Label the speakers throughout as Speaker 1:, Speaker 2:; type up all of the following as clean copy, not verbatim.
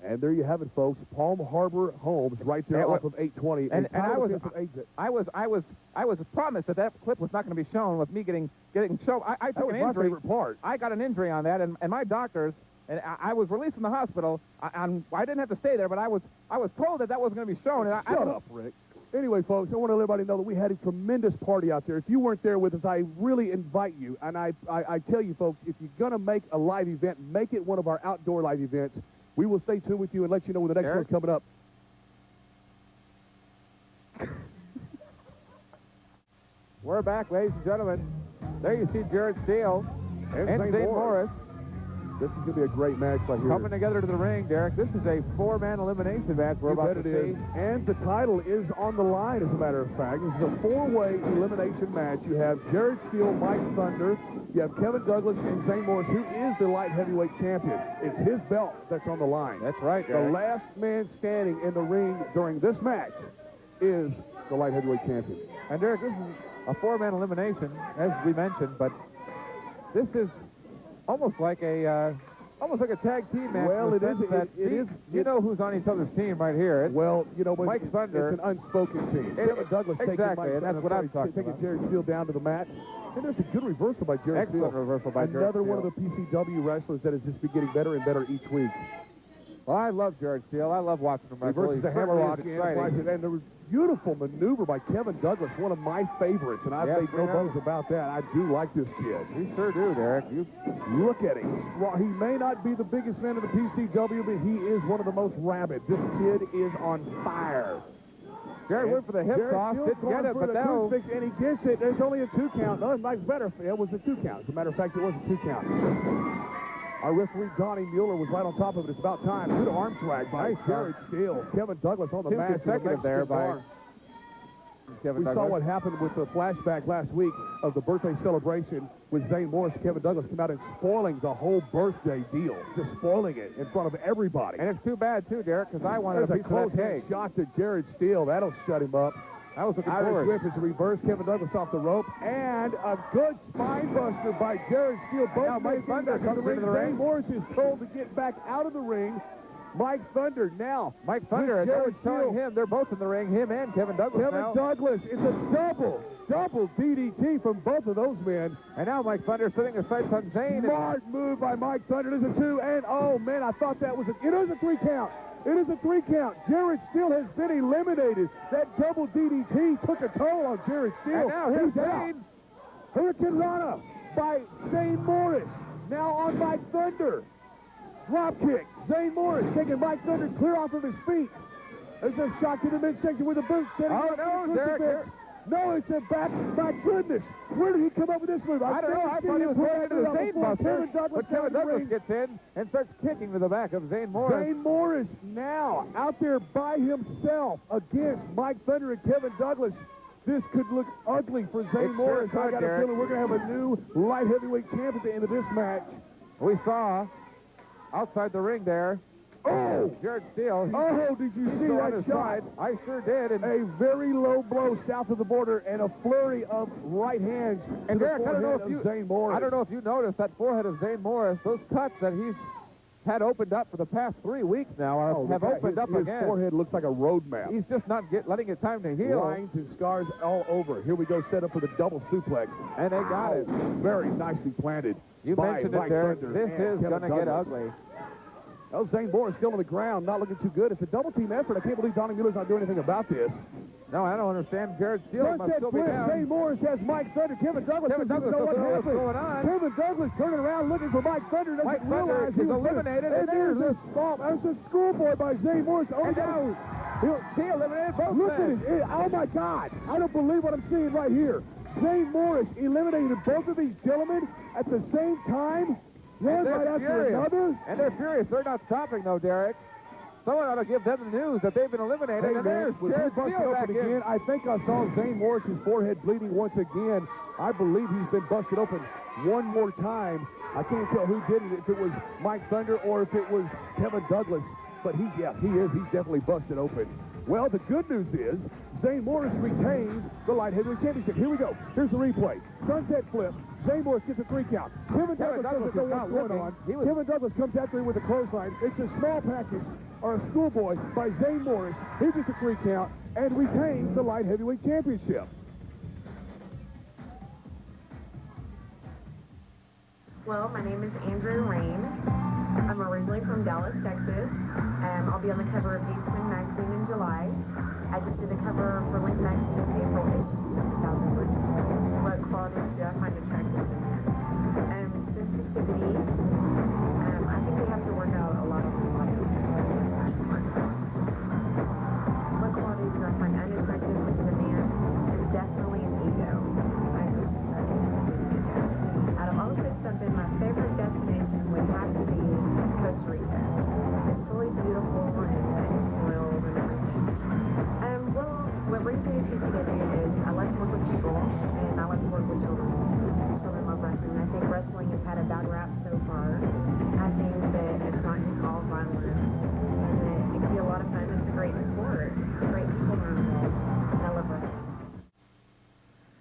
Speaker 1: And there you have it, folks. Palm Harbor Homes, right there off of 820.
Speaker 2: And I was promised that clip was not going to be shown with me getting shown. I took an injury.
Speaker 1: That was my favorite part.
Speaker 2: I got an injury on that, and my doctors, and I was released from the hospital. I didn't have to stay there, but I was told that wasn't going to be shown. And
Speaker 1: Shut up, Rick. Anyway, folks, I want to let everybody know that we had a tremendous party out there. If you weren't there with us, I really invite you. And I tell you, folks, if you're going to make a live event, make it one of our outdoor live events. We will stay tuned with you and let you know when the next one's coming up.
Speaker 2: We're back, ladies and gentlemen. There you see Jared Steele and Zane Morris.
Speaker 1: This is going to be a great match right here.
Speaker 2: Coming together to the ring, Derek. This is a 4-man elimination match we're about to see.
Speaker 1: And the title is on the line, as a matter of fact. This is a 4-way elimination match. You have Jared Steele, Mike Thunder. You have Kevin Douglas and Zane Morris, who is the light heavyweight champion. It's his belt that's on the line.
Speaker 2: That's right, Derek.
Speaker 1: The last man standing in the ring during this match is the light heavyweight champion.
Speaker 2: And, Derek, this is a 4-man elimination, as we mentioned, but this is almost like a tag team match.
Speaker 1: Well, it is.
Speaker 2: You know who's on each other's team right here.
Speaker 1: Well, you know,
Speaker 2: Mike Thunder.
Speaker 1: It's an unspoken team. Kevin Douglas
Speaker 2: exactly, and that's what I'm talking about.
Speaker 1: Taking Jared Steele down to the mat. And there's a good reversal by Jared Steele.
Speaker 2: Excellent reversal by Jared Steele.
Speaker 1: Another one of the PCW wrestlers that has just been getting better and better each week.
Speaker 2: Well, I love Jared Steele. I love watching him wrestle.
Speaker 1: Versus the Hammerlock. And there was beautiful maneuver by Kevin Douglas, one of my favorites, and I've made no bones about that. I do like this kid.
Speaker 2: You sure do, Derek. You
Speaker 1: look at him. He may not be the biggest man of the PCW, but he is one of the most rabid. This kid is on fire.
Speaker 2: Jared went for the hip toss, didn't get it, but now...
Speaker 1: And he gets it. There's only a 2 count. No, Mike's better. It was a 2 count. As a matter of fact, it was a 2 count. Our referee, Donnie Mueller, was right on top of it. It's about time. Good arm drag by Jared Steele. Kevin Douglas on the mat.
Speaker 2: Consecutive there by Kevin Douglas.
Speaker 1: We saw what happened with the flashback last week of the birthday celebration with Zane Morris. Kevin Douglas came out and spoiling the whole birthday deal. Just spoiling it in front of everybody.
Speaker 2: And it's too bad, too, Derek, because I wanted a piece of that cake.
Speaker 1: Shot to Jared Steele. That'll shut him up.
Speaker 2: I was looking
Speaker 1: Irish
Speaker 2: forward.
Speaker 1: whip is a reverse. Kevin Douglas off the rope. And a good spine buster by Jared Steele. Both
Speaker 2: Mike Thunder comes into the ring.
Speaker 1: Zane Morris is told to get back out of the ring. Mike Thunder now.
Speaker 2: Mike Thunder, and they're showing him. They're both in the ring, him and Kevin Douglas
Speaker 1: Kevin Douglas. It's a double DDT from both of those men.
Speaker 2: And now Mike Thunder setting his sights on Zane.
Speaker 1: Smart move by Mike Thunder. There's a 2, and oh, man, I thought that was it is a 3 count. It is a 3 count. Jared Steele has been eliminated. That double DDT took a toll on Jared Steele.
Speaker 2: And now here's
Speaker 1: Zane. Hurricane Rana by Zane Morris. Now on Mike Thunder. Drop kick. Zane Morris taking Mike Thunder clear off of his feet. There's a shot to the midsection with a boot.
Speaker 2: Oh, no, Derek.
Speaker 1: No, it's a back. My goodness. Where did he come up with this move?
Speaker 2: I don't know. I thought he was going into the Zane buster.
Speaker 1: But
Speaker 2: Kevin Douglas gets in and starts kicking to the back of Zane Morris.
Speaker 1: Zane Morris now out there by himself against Mike Thunder and Kevin Douglas. This could look ugly for Zane Morris. I got a feeling we're going to have a new light heavyweight champ at the end of this match.
Speaker 2: We saw outside the ring there.
Speaker 1: Oh!
Speaker 2: Jared Steele.
Speaker 1: Oh, did you see that shot?
Speaker 2: I sure did. And
Speaker 1: a very low blow south of the border and a flurry of right hands.
Speaker 2: And Derek, I don't know if you noticed that forehead of Zane Morris. Those cuts that he's had opened up for the past 3 weeks now have opened up again.
Speaker 1: His forehead looks like a road map.
Speaker 2: He's just not letting it time to heal.
Speaker 1: Lines and scars all over. Here we go, set up for the double suplex.
Speaker 2: And they got it.
Speaker 1: Very nicely planted.
Speaker 2: You mentioned it there. This is going to get ugly.
Speaker 1: Oh, Zane Morris still on the ground, not looking too good. It's a double-team effort. I can't believe Donnie Mueller's not doing anything about this.
Speaker 2: No, I don't understand. Jared Steele must still be down.
Speaker 1: Zane Morris has Mike Thunder. Kevin Douglas doesn't know what's
Speaker 2: going on.
Speaker 1: Kevin Douglas turning around looking for Mike Thunder.
Speaker 2: Mike Thunder is eliminated.
Speaker 1: And there's a schoolboy by Zane Morris. Oh, no.
Speaker 2: He eliminated both
Speaker 1: Look at it. Oh, my God. I don't believe what I'm seeing right here. Zane Morris eliminated both of these gentlemen at the same time. One right after another.
Speaker 2: And they're furious. They're not stopping, though, Derek. Someone ought to give them the news that they've been eliminated.
Speaker 1: Hey,
Speaker 2: and there's Jared Steele back in.
Speaker 1: I think I saw Zane Morris's forehead bleeding once again. I believe he's been busted open one more time. I can't tell who did it, if it was Mike Thunder or if it was Kevin Douglas. But he is. He's definitely busted open. Well, the good news is Zane Morris retains the light heavyweight championship. Here we go. Here's the replay. Sunset flip. Zane Morris gets a 3 count. Kevin Douglas doesn't know what's going on. Kevin Douglas comes after him with a clothesline. It's a small package, or a schoolboy, by Zane Morris. He gets a 3 count and retains the light heavyweight championship.
Speaker 3: Well, my name is Andrew Rain. I'm originally from Dallas, Texas. I'll be on the cover of Beachman magazine in July. I just did a cover for Link magazine in April issue 2001. What qualities do I find attractive in men? Sensitivity. I think they have to work out a lot of life. What qualities do I find unattractive in a man? Is definitely an ego. I can't stand an ego. Out of all the places I've been, my favorite destination would have to be Costa Rica. It's really beautiful and spoiled and everything. Well, what brings me to PCW is I like to work with people and I like to work with children. Children love wrestling. I think wrestling has had a bad rap so far. I think that it's not just all violence and that it can be a lot of fun. It's a great sport. Great people are involved. And I love wrestling.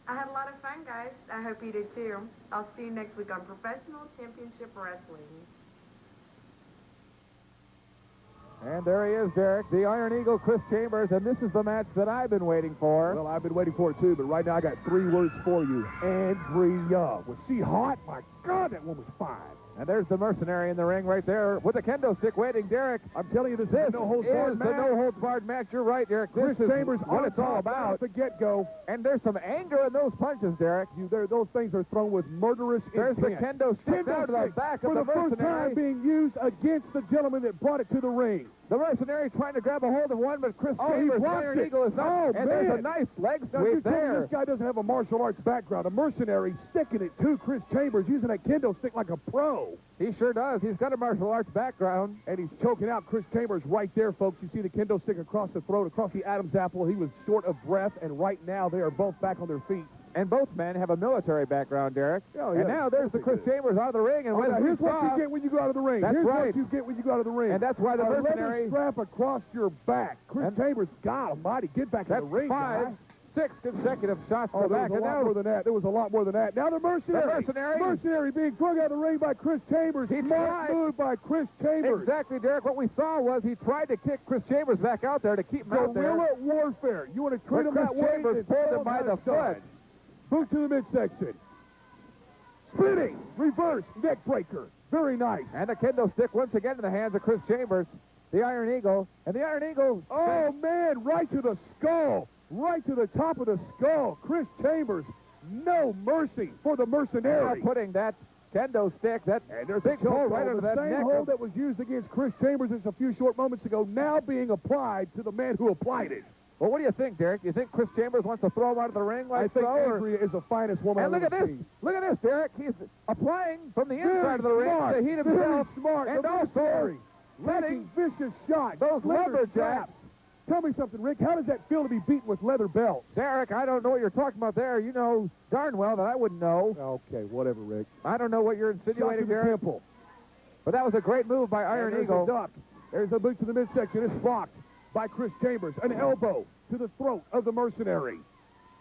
Speaker 3: I had a lot of fun, guys. I hope you did too. I'll see you next week on Professional Championship Wrestling.
Speaker 2: And there he is, Derek, the Iron Eagle, Chris Chambers, and this is the match that I've been waiting for.
Speaker 1: Well, I've been waiting for it too, but right now I got 3 words for you. Andrea. Was she hot? My God, that woman's fine.
Speaker 2: And there's the Mercenary in the ring right there with the kendo stick waiting, Derek.
Speaker 1: I'm telling you, this is the no-holds-barred match.
Speaker 2: The no-holds-barred match. You're right, Derek. This
Speaker 1: Chris Chambers,
Speaker 2: what it's all about.
Speaker 1: At the get-go.
Speaker 2: And there's some anger in those punches, Derek.
Speaker 1: Those things are thrown with murderous
Speaker 2: intent. There's the kendo stick down to the back of the Mercenary.
Speaker 1: For the first time being used against the gentleman that brought it to the ring.
Speaker 2: The Mercenary trying to grab a hold of one, but Chris Chambers, the Iron Eagle, is not. And there's a nice leg sweep there.
Speaker 1: This guy doesn't have a martial arts background. A Mercenary sticking it to Chris Chambers, using that kendo stick like a pro.
Speaker 2: He sure does. He's got a martial arts background.
Speaker 1: And he's choking out Chris Chambers right there, folks. You see the kendo stick across the throat, across the Adam's apple. He was short of breath, and right now they are both back on their feet.
Speaker 2: And both men have a military background, Derek.
Speaker 1: Oh, yeah.
Speaker 2: And now there's the Chris Chambers out of the ring. And
Speaker 1: here's what you get when you go out of the ring.
Speaker 2: That's
Speaker 1: here's
Speaker 2: right.
Speaker 1: what you get when you go out of the ring.
Speaker 2: And that's why the Mercenary...
Speaker 1: strap across your back. Chris Chambers, God almighty, get back in the ring,
Speaker 2: That's 6 consecutive shots to the back.
Speaker 1: There was a lot more than that. There was a lot more than that. Now the Mercenary being drug out of the ring by Chris Chambers. Smart move by Chris Chambers.
Speaker 2: Exactly, Derek. What we saw was he tried to kick Chris Chambers back out there to keep him out there.
Speaker 1: Guerrilla warfare. You want to treat him that way?
Speaker 2: Chambers pulled him by the foot.
Speaker 1: Boot to the midsection. Splitting. Reverse. Neck breaker. Very nice.
Speaker 2: And the kendo stick once again in the hands of Chris Chambers. The Iron Eagle. And the Iron Eagle...
Speaker 1: Oh, man. Right to the skull. Right to the top of the skull. Chris Chambers. No mercy for the Mercenary.
Speaker 2: Now putting that kendo stick, that
Speaker 1: there's
Speaker 2: big hole right under that
Speaker 1: neck. The same hold that was used against Chris Chambers just a few short moments ago, now being applied to the man who applied it.
Speaker 2: Well, what do you think, Derek? You think Chris Chambers wants to throw him out of the ring like
Speaker 1: I think Andrea is the finest woman
Speaker 2: I've ever seen. Look at this, Derek. He's applying from the inside of the ring to heat himself.
Speaker 1: Smart.
Speaker 2: And also
Speaker 1: letting vicious shots.
Speaker 2: Those leather jabs.
Speaker 1: Tell me something, Rick. How does that feel to be beaten with leather belts?
Speaker 2: Derek, I don't know what you're talking about there. You know darn well that I wouldn't know.
Speaker 1: Okay, whatever, Rick.
Speaker 2: I don't know what you're insinuating there. But that was a great move by Iron Eagle.
Speaker 1: There's a boot to the midsection. It's blocked by Chris Chambers. An elbow to the throat of the Mercenary.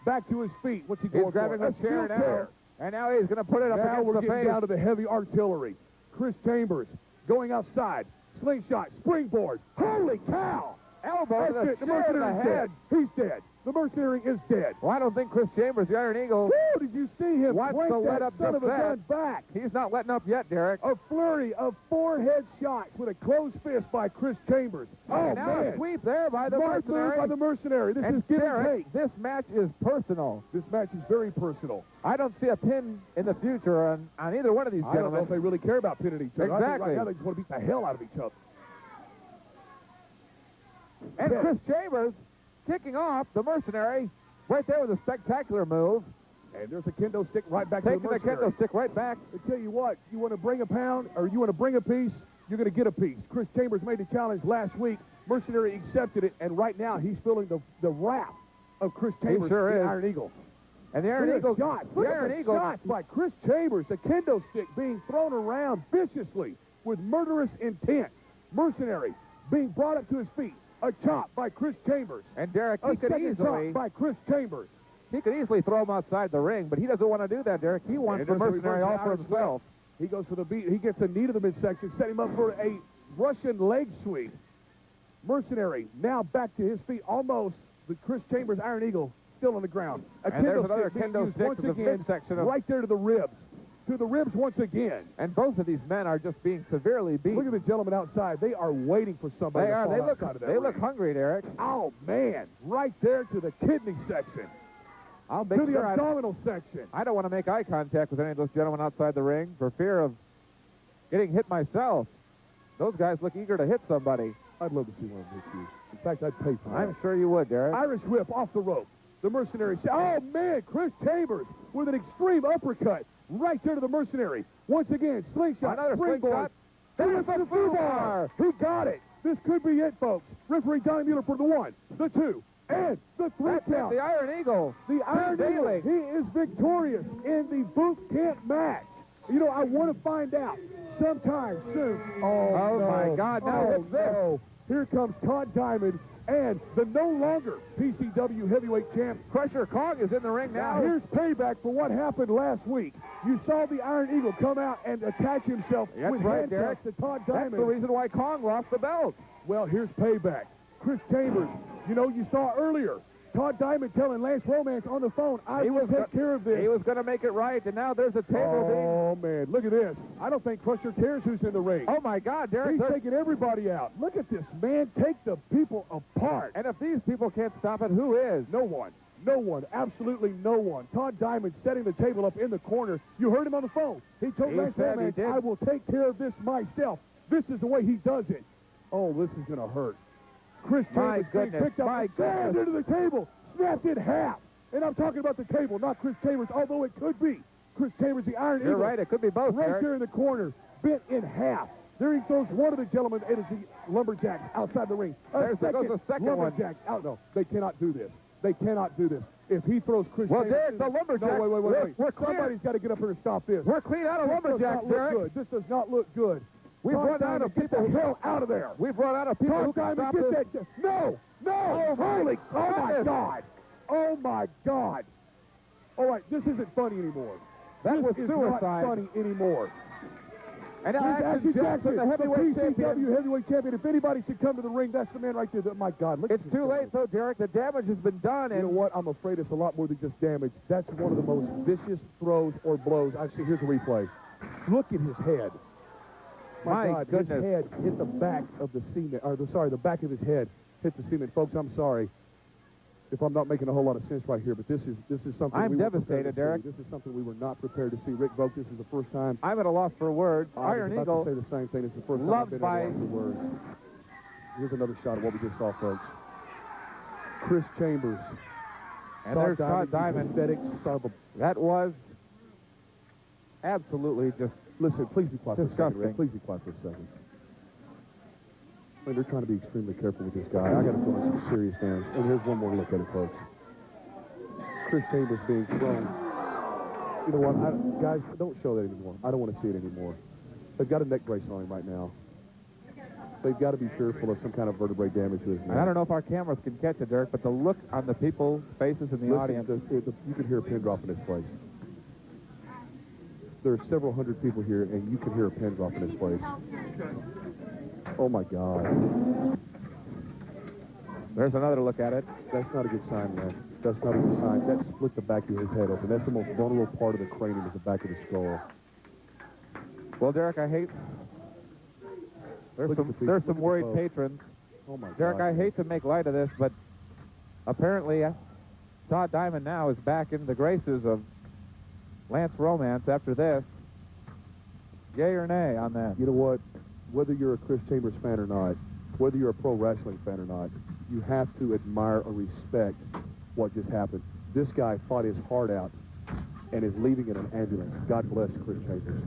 Speaker 1: Back to his feet. What's he going
Speaker 2: for? He's grabbing a chair now. And now he's going to put it up
Speaker 1: against the face. Now we're getting down to the heavy artillery. Chris Chambers going outside. Slingshot. Springboard. Holy cow!
Speaker 2: Elbow to the chair to the head.
Speaker 1: He's dead. The Mercenary is dead.
Speaker 2: Well, I don't think Chris Chambers, the Iron Eagle,
Speaker 1: woo, did you see him
Speaker 2: wants to let up
Speaker 1: son
Speaker 2: the
Speaker 1: of a gun back?
Speaker 2: He's not letting up yet, Derek.
Speaker 1: A flurry of 4 head shots with a closed fist by Chris Chambers.
Speaker 2: Oh, now a sweep there by the Mercenary.
Speaker 1: By the Mercenary. This is give and take.
Speaker 2: This match is personal.
Speaker 1: This match is very personal.
Speaker 2: I don't see a pin in the future on either one of these gentlemen.
Speaker 1: I don't know if they really care about pinning each other.
Speaker 2: Exactly.
Speaker 1: I think right now they just want to beat the hell out of each other.
Speaker 2: And Chris Chambers kicking off the Mercenary right there with a spectacular move.
Speaker 1: And there's a kendo stick right back to the Mercenary.
Speaker 2: Taking the kendo stick right back.
Speaker 1: I tell you what, you want to bring a pound or you want to bring a piece, you're going to get a piece. Chris Chambers made the challenge last week. Mercenary accepted it, and right now he's feeling the wrath of Chris Chambers,
Speaker 2: the
Speaker 1: Iron Eagle.
Speaker 2: And the Iron Eagle
Speaker 1: shots. The Iron Eagle shots by Chris Chambers. The kendo stick being thrown around viciously with murderous intent. Mercenary being brought up to his feet. A chop by Chris Chambers.
Speaker 2: And Derek, he could easily...
Speaker 1: chop by Chris Chambers.
Speaker 2: He could easily throw him outside the ring, but he doesn't want to do that, Derek. He wants the Mercenary all for himself.
Speaker 1: He goes for the beat. He gets a knee to the midsection, set him up for a Russian leg sweep. Mercenary now back to his feet, almost the Chris Chambers Iron Eagle still on the ground.
Speaker 2: And there's another Kendo stick to the midsection.
Speaker 1: Right there to the ribs. To the ribs once again.
Speaker 2: And both of these men are just being severely beat.
Speaker 1: Look at the gentlemen outside. They are waiting for somebody to fall outside of that ring.
Speaker 2: Look hungry, Derek.
Speaker 1: Oh, man. Right there to the kidney section.
Speaker 2: I'll make
Speaker 1: to the abdominal section.
Speaker 2: I don't want to make eye contact with any of those gentlemen outside the ring for fear of getting hit myself. Those guys look eager to hit somebody.
Speaker 1: I'd love to see one of them hit you. In fact, I'd pay for it.
Speaker 2: I'm sure you would, Derek.
Speaker 1: Irish whip off the rope. The Mercenary. Oh, man. Chris Chambers with an extreme uppercut. Right there to the Mercenary. Once again, slingshot.
Speaker 2: Another slingshot.
Speaker 1: There's the foobar. He got it. This could be it, folks. Referee Donnie Mueller for the 1, the 2, and the 3 count.
Speaker 2: The Iron Eagle.
Speaker 1: The Iron Eagle. He is victorious in the boot camp match. You know, I want to find out sometime soon. Oh no.
Speaker 2: My God. Now what's this?
Speaker 1: No. Here comes Todd Diamond and the no longer PCW heavyweight champ.
Speaker 2: Crusher Kong is in the ring now.
Speaker 1: Here's payback for what happened last week. You saw the Iron Eagle come out and attach himself with handcuffs to Todd Diamond.
Speaker 2: That's the reason why Kong lost the belt.
Speaker 1: Well, here's payback. Chris Chambers, you know, you saw earlier, Todd Diamond telling Lance Romance on the phone, I will take care of this.
Speaker 2: He was going to make it right, and now there's a table being...
Speaker 1: Oh, man, look at this. I don't think Crusher cares who's in the ring.
Speaker 2: Oh, my God, Derek.
Speaker 1: He's taking everybody out. Look at this, man. Take the people apart.
Speaker 2: And if these people can't stop it, who is?
Speaker 1: No one. No one. Absolutely no one. Todd Diamond setting the table up in the corner. You heard him on the phone. He told Lance Romance, I will take care of this myself. This is the way he does it. Oh, this is going to hurt. Chris Chambers picked up and into the table, snapped in half. And I'm talking about the table, not Chris Chambers, although it could be. Chris Chambers, the Iron Eagle.
Speaker 2: You're right, it could be both.
Speaker 1: Right there in the corner, bent in half. There he throws one of the gentlemen. It is the Lumberjacks outside the ring.
Speaker 2: There goes the second
Speaker 1: Lumberjacks out. No, they cannot do this. They cannot do this. If he throws Chris Chambers...
Speaker 2: Well, Derek, the Lumberjacks...
Speaker 1: No, wait.
Speaker 2: We're clear.
Speaker 1: Somebody's got to get up here and stop this.
Speaker 2: We're clean out of Lumberjacks, Derek.
Speaker 1: This does not look good.
Speaker 2: We've run out of people.
Speaker 1: Get the hell out of there.
Speaker 2: We've run out of people who can stop this.
Speaker 1: No. Oh, my God. Oh, my God. All right, this isn't funny anymore.
Speaker 2: That was
Speaker 1: suicide.
Speaker 2: Not
Speaker 1: funny anymore.
Speaker 2: And now Action Jackson, the heavyweight champion.
Speaker 1: PCW heavyweight champion. If anybody should come to the ring, that's the man right there. My God. Look,
Speaker 2: it's too late, though, Derek. The damage has been done.
Speaker 1: You know what? I'm afraid it's a lot more than just damage. That's one of the most vicious throws or blows I've seen. Here's a replay. Look at his head. My God,
Speaker 2: goodness.
Speaker 1: His head hit the back of the cement, the back of his head hit the cement. Folks, I'm sorry if I'm not making a whole lot of sense right here, but this is something
Speaker 2: I'm devastated, Derek.
Speaker 1: This is something we were not prepared to see. Rick Vogt, this is the first time.
Speaker 2: I'm at a loss for words. Iron Eagle.
Speaker 1: I was about to say the same thing. It's the first time I've been at a loss for words. Here's another shot of what we just saw, folks. Chris Chambers.
Speaker 2: And there's Todd Diamond. That was absolutely just...
Speaker 1: Listen, please be quiet for a
Speaker 2: disgusting.
Speaker 1: second. Please be quiet for a second. I mean, they're trying to be extremely careful with this guy. I got to throw in some serious damage. And here's one more look at it, folks. Chris Chambers being thrown. You know what? Guys, don't show that anymore. I don't want to see it anymore. They've got a neck brace on him right now. They've got to be fearful of some kind of vertebrae damage to his neck.
Speaker 2: I don't know if our cameras can catch it, Derek, but the look on the people's faces in the audience.
Speaker 1: You could hear a pin drop in this place. There are several hundred people here, and you can hear a pin drop in this place. Oh, my God.
Speaker 2: There's another look at it.
Speaker 1: That's not a good sign, man. That's not a good sign. That split the back of his head open. That's the most vulnerable part of the cranium is the back of the skull.
Speaker 2: Well, Derek, I hate... There's some worried patrons.
Speaker 1: Oh, my God.
Speaker 2: Derek, I hate to make light of this, but apparently Todd Diamond now is back in the graces of Lance Romance after this. Yay or nay on that?
Speaker 1: You know what? Whether you're a Chris Chambers fan or not, whether you're a pro wrestling fan or not, you have to admire or respect what just happened. This guy fought his heart out and is leaving in an ambulance. God bless Chris Chambers.